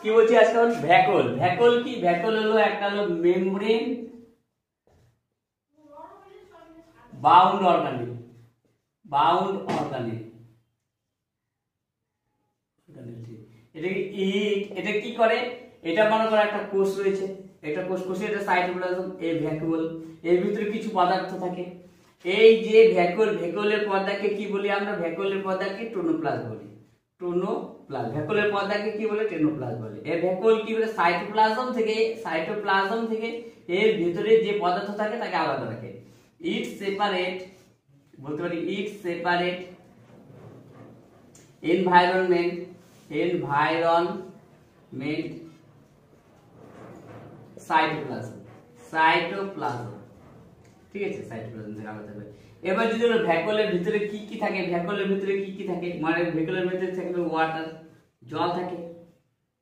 কি বলছি আজকে ভ্যাকুল। ভ্যাকুল কি? ভ্যাকুল হলো একটা হলো মেমব্রেন বাউন্ড অর্গানিল। বাউন্ড অর্গানিল এটা কি করে? এটা মনে করো একটা কোষ রয়েছে, এটা কোষে এটা সাইটোপ্লাজম, এই ভ্যাকুল, এর ভিতরে কিছু পদার্থ থাকে। এই যে ভ্যাকুলের পর্দাকে কি বলি আমরা? ভ্যাকুলের পর্দাকে টোনোপ্লাস্ট বলি। ভ্যাকুলের পর্দাকে কি বলে? টোনোপ্লাস্ট বলে। এই ভ্যাকুল কি বলে? সাইটোপ্লাজম থেকে এর ভিতরে যে পদার্থ থাকে তাকে আলাদা রাখে। ইট সেপারেট, বলতে পারি ইট সেপারেট এনভায়রনমেন্ট সাইটোপ্লাজম, ঠিক আছে? সাইটোপ্লাজম থেকে আলাদা হবে। এবার যদি হলো ভ্যাকুলের ভিতরে কি কি থাকে, ভ্যাকুলের ভিতরে কি কি থাকে, মানে ভ্যাকুলের ভিতরে থাকবে ওয়াটার, জল থাকে।